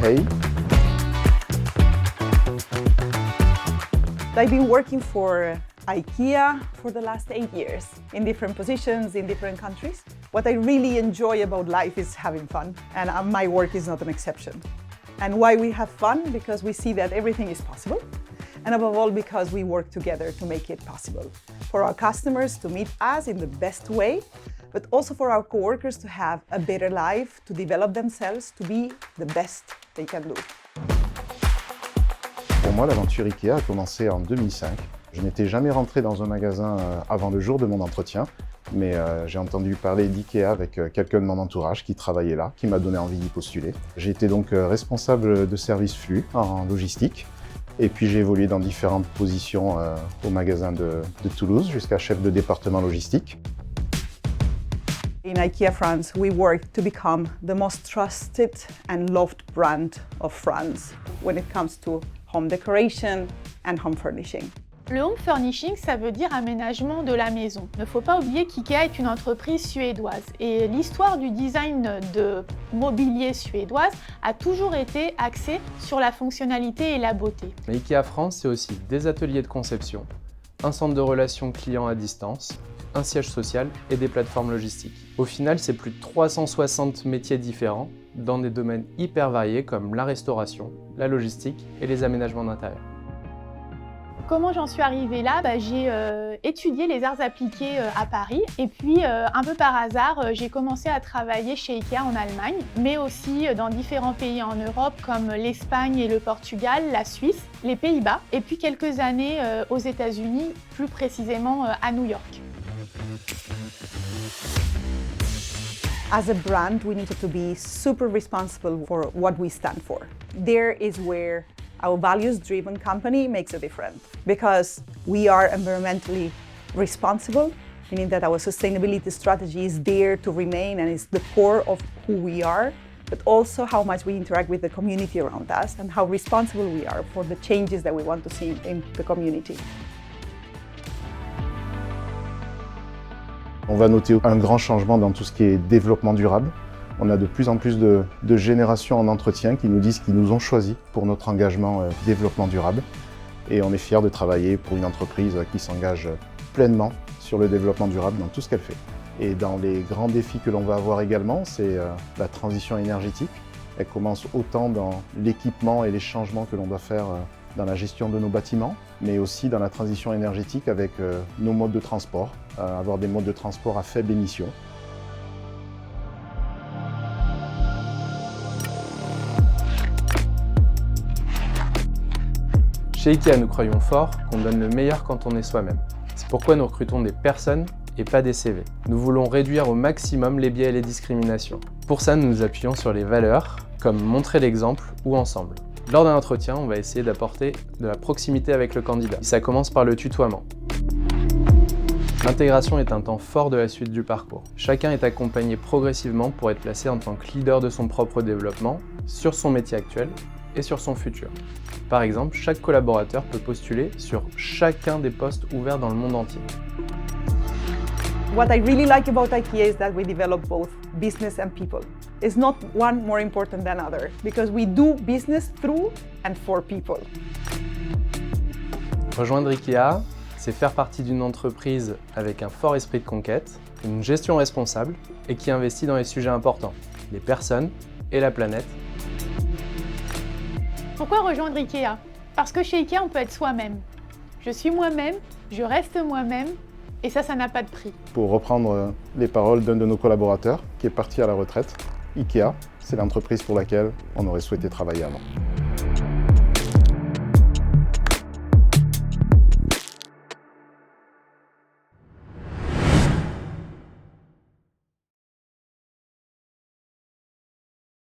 Hey. I've been working for IKEA for the last 8 years in different positions in different countries. What I really enjoy about life is having fun, and my work is not an exception. And why we have fun? Because we see that everything is possible, and above all because we work together to make it possible. For our customers to meet us in the best way, but also for our coworkers to have a better life, to develop themselves, to be the best they can do. Pour moi, l'aventure IKEA a commencé en 2005. Je n'étais jamais rentré dans un magasin avant le jour de mon entretien, mais j'ai entendu parler d'IKEA avec quelqu'un de mon entourage qui travaillait là, qui m'a donné envie d'y postuler. J'ai été donc responsable de service flux en logistique, et puis j'ai évolué dans différentes positions au magasin de Toulouse jusqu'à chef de département logistique. In IKEA France, we work to become the most trusted and loved brand of France when it comes to home decoration and home furnishing. Le home furnishing, ça veut dire aménagement de la maison. Il ne faut pas oublier qu'IKEA est une entreprise suédoise et l'histoire du design de mobilier suédoise a toujours été axée sur la fonctionnalité et la beauté. IKEA France, c'est aussi des ateliers de conception, un centre de relations clients à distance, un siège social et des plateformes logistiques. Au final, c'est plus de 360 métiers différents dans des domaines hyper variés comme la restauration, la logistique et les aménagements d'intérieur. Comment j'en suis arrivée là? J'ai étudié les arts appliqués à Paris et puis un peu par hasard, j'ai commencé à travailler chez IKEA en Allemagne, mais aussi dans différents pays en Europe comme l'Espagne et le Portugal, la Suisse, les Pays-Bas et puis quelques années aux États-Unis, plus précisément à New York. As a brand, we needed to be super responsible for what we stand for. There is where our values-driven company makes a difference, because we are environmentally responsible, meaning that our sustainability strategy is there to remain and is the core of who we are, but also how much we interact with the community around us and how responsible we are for the changes that we want to see in the community. On va noter un grand changement dans tout ce qui est développement durable. On a de plus en plus de générations en entretien qui nous disent qu'ils nous ont choisis pour notre engagement développement durable. Et on est fiers de travailler pour une entreprise qui s'engage pleinement sur le développement durable dans tout ce qu'elle fait. Et dans les grands défis que l'on va avoir également, c'est la transition énergétique. Elle commence autant dans l'équipement et les changements que l'on doit faire dans la gestion de nos bâtiments, mais aussi dans la transition énergétique avec nos modes de transport, avoir des modes de transport à faible émission. Chez IKEA, nous croyons fort qu'on donne le meilleur quand on est soi-même. C'est pourquoi nous recrutons des personnes et pas des CV. Nous voulons réduire au maximum les biais et les discriminations. Pour ça, nous nous appuyons sur les valeurs, comme montrer l'exemple ou ensemble. Lors d'un entretien, on va essayer d'apporter de la proximité avec le candidat. Ça commence par le tutoiement. L'intégration est un temps fort de la suite du parcours. Chacun est accompagné progressivement pour être placé en tant que leader de son propre développement, sur son métier actuel et sur son futur. Par exemple, chaque collaborateur peut postuler sur chacun des postes ouverts dans le monde entier. What I really like about IKEA is that we develop both business and people. It's not one more important than other, because we do business through and for people. Rejoindre IKEA, c'est faire partie d'une entreprise avec un fort esprit de conquête, une gestion responsable et qui investit dans les sujets importants, les personnes et la planète. Pourquoi rejoindre IKEA? Parce que chez IKEA, on peut être soi-même. Je suis moi-même, je reste moi-même, et ça n'a pas de prix. Pour reprendre les paroles d'un de nos collaborateurs qui est parti à la retraite, IKEA, c'est l'entreprise pour laquelle on aurait souhaité travailler avant.